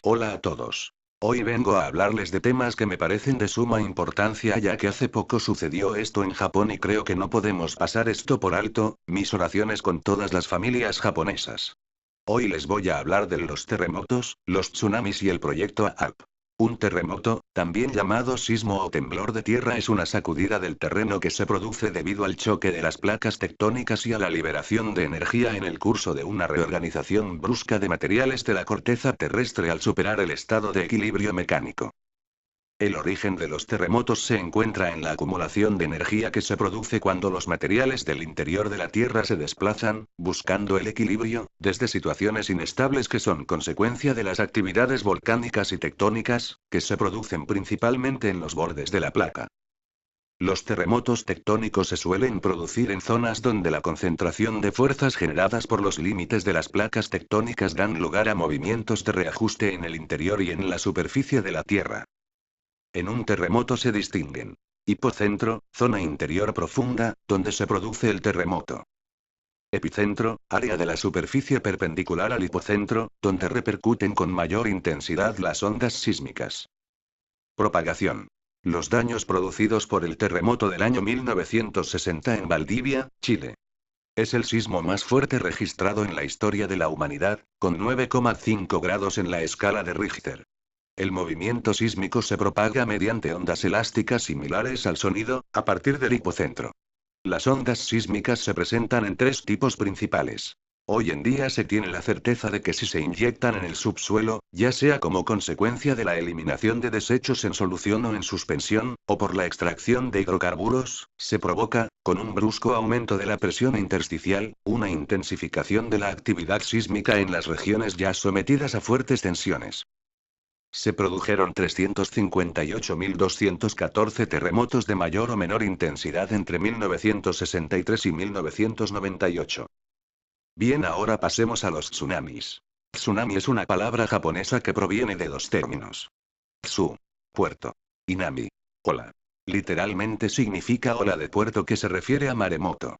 Hola a todos. Hoy vengo a hablarles de temas que me parecen de suma importancia ya que hace poco sucedió esto en Japón y creo que no podemos pasar esto por alto. Mis oraciones con todas las familias japonesas. Hoy les voy a hablar de los terremotos, los tsunamis y el proyecto AAP. Un terremoto, también llamado sismo o temblor de tierra, es una sacudida del terreno que se produce debido al choque de las placas tectónicas y a la liberación de energía en el curso de una reorganización brusca de materiales de la corteza terrestre al superar el estado de equilibrio mecánico. El origen de los terremotos se encuentra en la acumulación de energía que se produce cuando los materiales del interior de la Tierra se desplazan, buscando el equilibrio, desde situaciones inestables que son consecuencia de las actividades volcánicas y tectónicas, que se producen principalmente en los bordes de la placa. Los terremotos tectónicos se suelen producir en zonas donde la concentración de fuerzas generadas por los límites de las placas tectónicas dan lugar a movimientos de reajuste en el interior y en la superficie de la Tierra. En un terremoto se distinguen: hipocentro, zona interior profunda, donde se produce el terremoto. Epicentro, área de la superficie perpendicular al hipocentro, donde repercuten con mayor intensidad las ondas sísmicas. Propagación. Los daños producidos por el terremoto del año 1960 en Valdivia, Chile. Es el sismo más fuerte registrado en la historia de la humanidad, con 9,5 grados en la escala de Richter. El movimiento sísmico se propaga mediante ondas elásticas similares al sonido, a partir del hipocentro. Las ondas sísmicas se presentan en tres tipos principales. Hoy en día se tiene la certeza de que si se inyectan en el subsuelo, ya sea como consecuencia de la eliminación de desechos en solución o en suspensión, o por la extracción de hidrocarburos, se provoca, con un brusco aumento de la presión intersticial, una intensificación de la actividad sísmica en las regiones ya sometidas a fuertes tensiones. Se produjeron 358.214 terremotos de mayor o menor intensidad entre 1963 y 1998. Bien, ahora pasemos a los tsunamis. Tsunami es una palabra japonesa que proviene de dos términos. Tsu, puerto. Y nami, ola. Literalmente significa ola de puerto, que se refiere a maremoto.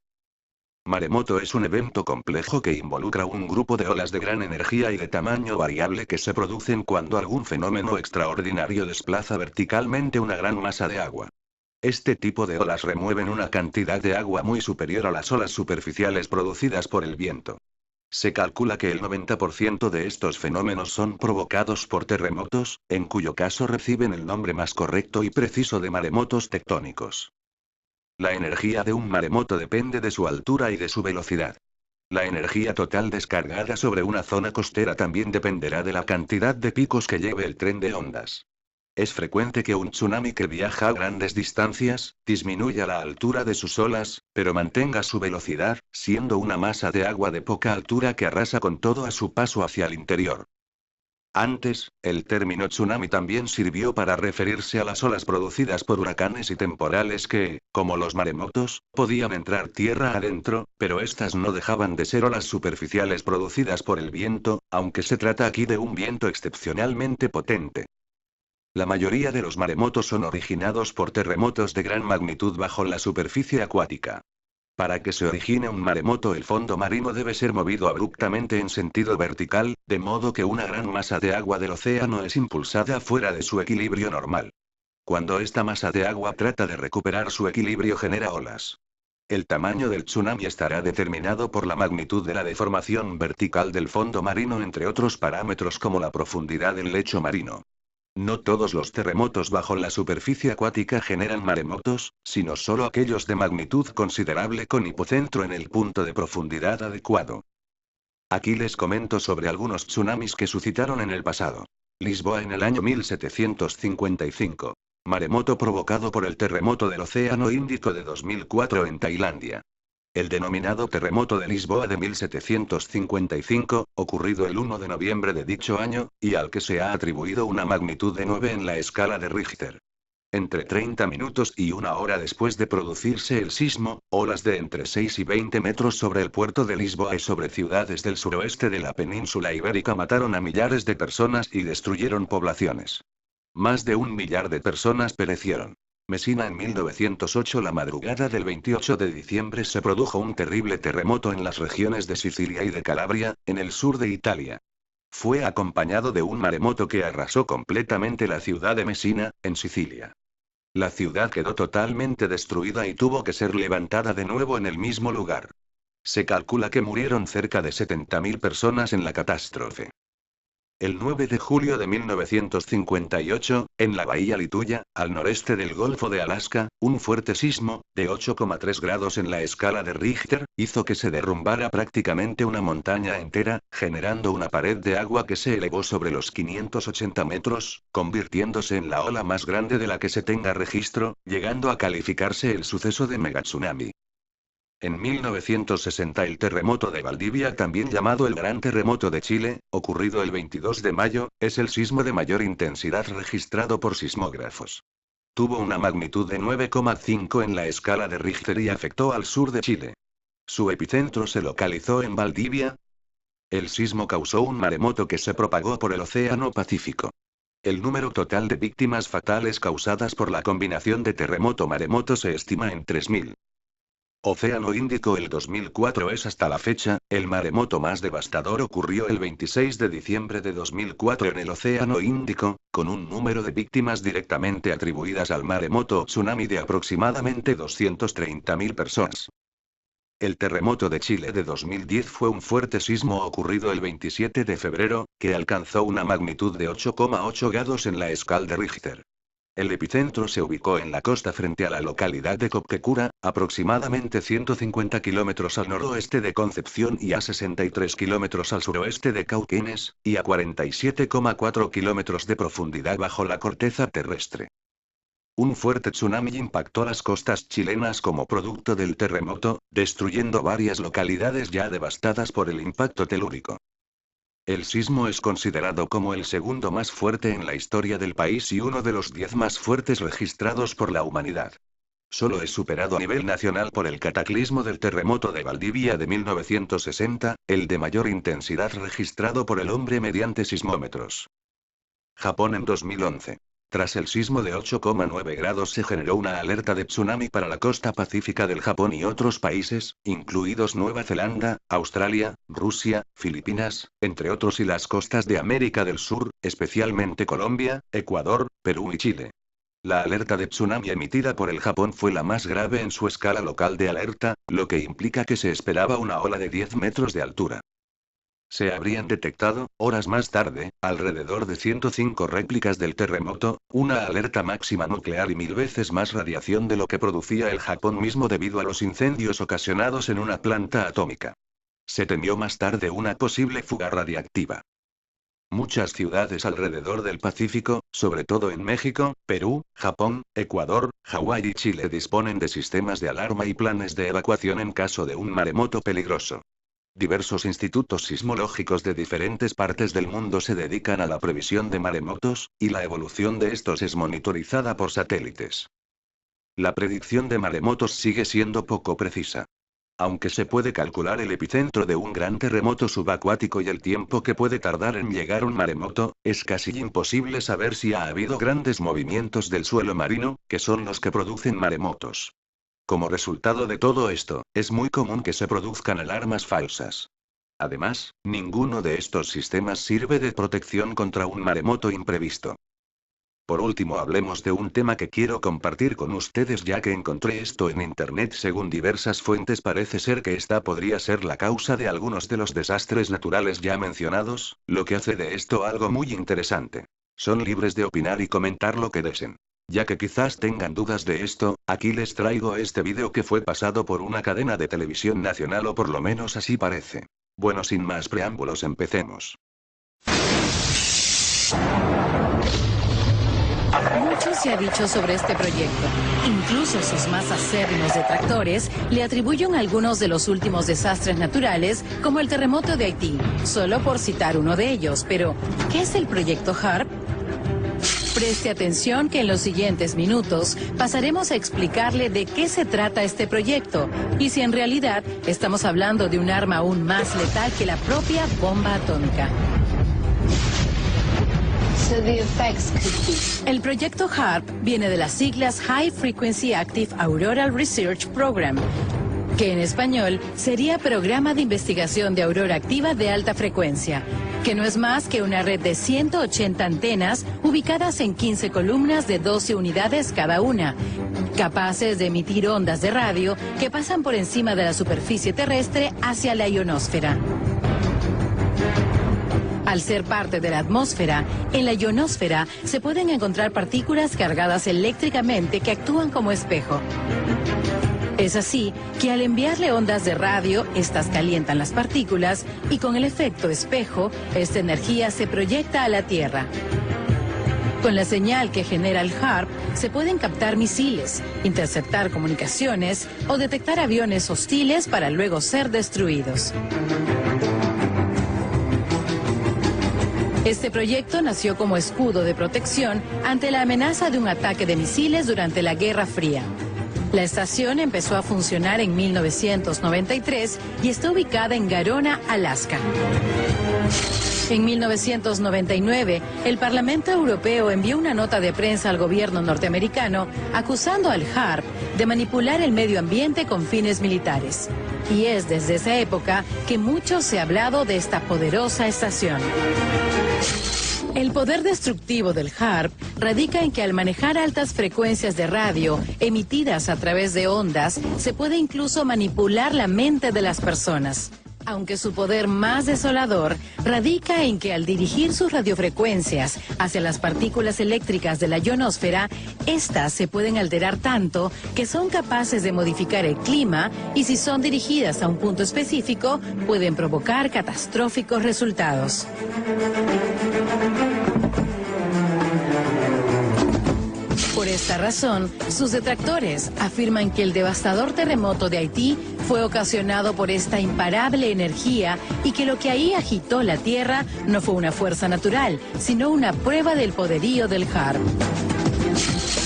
Maremoto es un evento complejo que involucra un grupo de olas de gran energía y de tamaño variable que se producen cuando algún fenómeno extraordinario desplaza verticalmente una gran masa de agua. Este tipo de olas remueven una cantidad de agua muy superior a las olas superficiales producidas por el viento. Se calcula que el 90% de estos fenómenos son provocados por terremotos, en cuyo caso reciben el nombre más correcto y preciso de maremotos tectónicos. La energía de un maremoto depende de su altura y de su velocidad. La energía total descargada sobre una zona costera también dependerá de la cantidad de picos que lleve el tren de ondas. Es frecuente que un tsunami que viaja a grandes distancias, disminuya la altura de sus olas, pero mantenga su velocidad, siendo una masa de agua de poca altura que arrasa con todo a su paso hacia el interior. Antes, el término tsunami también sirvió para referirse a las olas producidas por huracanes y temporales que, como los maremotos, podían entrar tierra adentro, pero estas no dejaban de ser olas superficiales producidas por el viento, aunque se trata aquí de un viento excepcionalmente potente. La mayoría de los maremotos son originados por terremotos de gran magnitud bajo la superficie acuática. Para que se origine un maremoto, el fondo marino debe ser movido abruptamente en sentido vertical, de modo que una gran masa de agua del océano es impulsada fuera de su equilibrio normal. Cuando esta masa de agua trata de recuperar su equilibrio, genera olas. El tamaño del tsunami estará determinado por la magnitud de la deformación vertical del fondo marino, entre otros parámetros como la profundidad del lecho marino. No todos los terremotos bajo la superficie acuática generan maremotos, sino solo aquellos de magnitud considerable con hipocentro en el punto de profundidad adecuado. Aquí les comento sobre algunos tsunamis que suscitaron en el pasado. Lisboa en el año 1755. Maremoto provocado por el terremoto del Océano Índico de 2004 en Tailandia. El denominado terremoto de Lisboa de 1755, ocurrido el 1 de noviembre de dicho año, y al que se ha atribuido una magnitud de 9 en la escala de Richter. Entre 30 minutos y una hora después de producirse el sismo, olas de entre 6 y 20 metros sobre el puerto de Lisboa y sobre ciudades del suroeste de la península ibérica mataron a millares de personas y destruyeron poblaciones. Más de 1 millar de personas perecieron. Messina en 1908. La madrugada del 28 de diciembre se produjo un terrible terremoto en las regiones de Sicilia y de Calabria, en el sur de Italia. Fue acompañado de un maremoto que arrasó completamente la ciudad de Messina, en Sicilia. La ciudad quedó totalmente destruida y tuvo que ser levantada de nuevo en el mismo lugar. Se calcula que murieron cerca de 70.000 personas en la catástrofe. El 9 de julio de 1958, en la bahía Lituya, al noreste del Golfo de Alaska, un fuerte sismo, de 8,3 grados en la escala de Richter, hizo que se derrumbara prácticamente una montaña entera, generando una pared de agua que se elevó sobre los 580 metros, convirtiéndose en la ola más grande de la que se tenga registro, llegando a calificarse el suceso de megatsunami. En 1960 el terremoto de Valdivia, también llamado el Gran Terremoto de Chile, ocurrido el 22 de mayo, es el sismo de mayor intensidad registrado por sismógrafos. Tuvo una magnitud de 9,5 en la escala de Richter y afectó al sur de Chile. Su epicentro se localizó en Valdivia. El sismo causó un maremoto que se propagó por el Océano Pacífico. El número total de víctimas fatales causadas por la combinación de terremoto-maremoto se estima en 3.000. Océano Índico. El 2004 es hasta la fecha, el maremoto más devastador ocurrió el 26 de diciembre de 2004 en el Océano Índico, con un número de víctimas directamente atribuidas al maremoto o tsunami de aproximadamente 230.000 personas. El terremoto de Chile de 2010 fue un fuerte sismo ocurrido el 27 de febrero, que alcanzó una magnitud de 8,8 grados en la escala de Richter. El epicentro se ubicó en la costa frente a la localidad de Copquecura, aproximadamente 150 kilómetros al noroeste de Concepción y a 63 kilómetros al suroeste de Cauquenes, y a 47,4 kilómetros de profundidad bajo la corteza terrestre. Un fuerte tsunami impactó las costas chilenas como producto del terremoto, destruyendo varias localidades ya devastadas por el impacto telúrico. El sismo es considerado como el segundo más fuerte en la historia del país y uno de los 10 más fuertes registrados por la humanidad. Solo es superado a nivel nacional por el cataclismo del terremoto de Valdivia de 1960, el de mayor intensidad registrado por el hombre mediante sismómetros. Japón en 2011. Tras el sismo de 8,9 grados se generó una alerta de tsunami para la costa pacífica del Japón y otros países, incluidos Nueva Zelanda, Australia, Rusia, Filipinas, entre otros, y las costas de América del Sur, especialmente Colombia, Ecuador, Perú y Chile. La alerta de tsunami emitida por el Japón fue la más grave en su escala local de alerta, lo que implica que se esperaba una ola de 10 metros de altura. Se habrían detectado, horas más tarde, alrededor de 105 réplicas del terremoto, una alerta máxima nuclear y 1000 veces más radiación de lo que producía el Japón mismo debido a los incendios ocasionados en una planta atómica. Se temió más tarde una posible fuga radiactiva. Muchas ciudades alrededor del Pacífico, sobre todo en México, Perú, Japón, Ecuador, Hawái y Chile, disponen de sistemas de alarma y planes de evacuación en caso de un maremoto peligroso. Diversos institutos sismológicos de diferentes partes del mundo se dedican a la previsión de maremotos, y la evolución de estos es monitorizada por satélites. La predicción de maremotos sigue siendo poco precisa. Aunque se puede calcular el epicentro de un gran terremoto subacuático y el tiempo que puede tardar en llegar un maremoto, es casi imposible saber si ha habido grandes movimientos del suelo marino, que son los que producen maremotos. Como resultado de todo esto, es muy común que se produzcan alarmas falsas. Además, ninguno de estos sistemas sirve de protección contra un maremoto imprevisto. Por último, hablemos de un tema que quiero compartir con ustedes, ya que encontré esto en internet. Según diversas fuentes, parece ser que esta podría ser la causa de algunos de los desastres naturales ya mencionados, lo que hace de esto algo muy interesante. Son libres de opinar y comentar lo que deseen. Ya que quizás tengan dudas de esto, aquí les traigo este vídeo que fue pasado por una cadena de televisión nacional, o por lo menos así parece. Bueno, sin más preámbulos, empecemos. Mucho se ha dicho sobre este proyecto. Incluso sus más acérrimos detractores le atribuyen algunos de los últimos desastres naturales, como el terremoto de Haití, solo por citar uno de ellos. Pero, ¿qué es el proyecto HAARP? Preste atención, que en los siguientes minutos pasaremos a explicarle de qué se trata este proyecto y si en realidad estamos hablando de un arma aún más letal que la propia bomba atómica. El proyecto HAARP viene de las siglas High Frequency Active Auroral Research Program, que en español sería Programa de Investigación de Aurora Activa de Alta Frecuencia. que no es más que una red de 180 antenas ubicadas en 15 columnas de 12 unidades cada una, capaces de emitir ondas de radio que pasan por encima de la superficie terrestre hacia la ionosfera. Al ser parte de la atmósfera, en la ionosfera se pueden encontrar partículas cargadas eléctricamente que actúan como espejo. Es así que al enviarle ondas de radio, estas calientan las partículas y con el efecto espejo, esta energía se proyecta a la Tierra. Con la señal que genera el HAARP se pueden captar misiles, interceptar comunicaciones o detectar aviones hostiles para luego ser destruidos. Este proyecto nació como escudo de protección ante la amenaza de un ataque de misiles durante la Guerra Fría. La estación empezó a funcionar en 1993 y está ubicada en Garona, Alaska. En 1999, el Parlamento Europeo envió una nota de prensa al gobierno norteamericano acusando al HAARP de manipular el medio ambiente con fines militares. Y es desde esa época que mucho se ha hablado de esta poderosa estación. El poder destructivo del HAARP radica en que al manejar altas frecuencias de radio emitidas a través de ondas, se puede incluso manipular la mente de las personas. Aunque su poder más desolador radica en que al dirigir sus radiofrecuencias hacia las partículas eléctricas de la ionosfera, estas se pueden alterar tanto que son capaces de modificar el clima y si son dirigidas a un punto específico, pueden provocar catastróficos resultados. Por esta razón, sus detractores afirman que el devastador terremoto de Haití fue ocasionado por esta imparable energía y que lo que ahí agitó la tierra no fue una fuerza natural, sino una prueba del poderío del HAARP.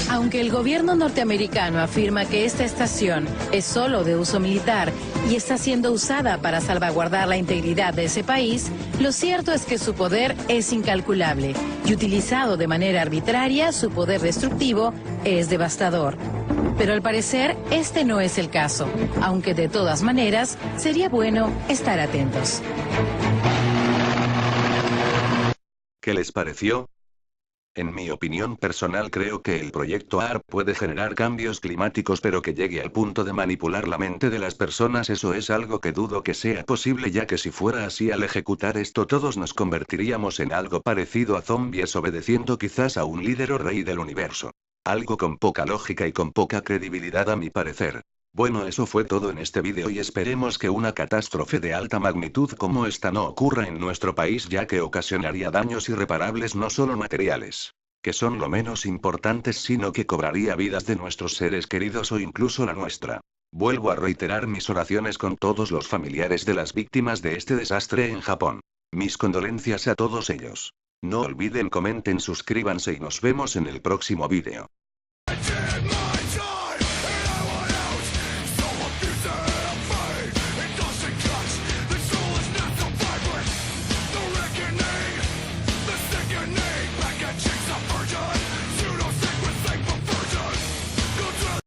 Aunque el gobierno norteamericano afirma que esta estación es solo de uso militar y está siendo usada para salvaguardar la integridad de ese país, lo cierto es que su poder es incalculable y utilizado de manera arbitraria, su poder destructivo es devastador. Pero al parecer este no es el caso, aunque de todas maneras sería bueno estar atentos. ¿Qué les pareció? En mi opinión personal creo que el proyecto HAARP puede generar cambios climáticos, pero que llegue al punto de manipular la mente de las personas, eso es algo que dudo que sea posible, ya que si fuera así, al ejecutar esto todos nos convertiríamos en algo parecido a zombies obedeciendo quizás a un líder o rey del universo. Algo con poca lógica y con poca credibilidad a mi parecer. Bueno, eso fue todo en este vídeo y esperemos que una catástrofe de alta magnitud como esta no ocurra en nuestro país, ya que ocasionaría daños irreparables, no solo materiales, que son lo menos importantes, sino que cobraría vidas de nuestros seres queridos o incluso la nuestra. Vuelvo a reiterar mis oraciones con todos los familiares de las víctimas de este desastre en Japón. Mis condolencias a todos ellos. No olviden, comenten, suscríbanse y nos vemos en el próximo vídeo.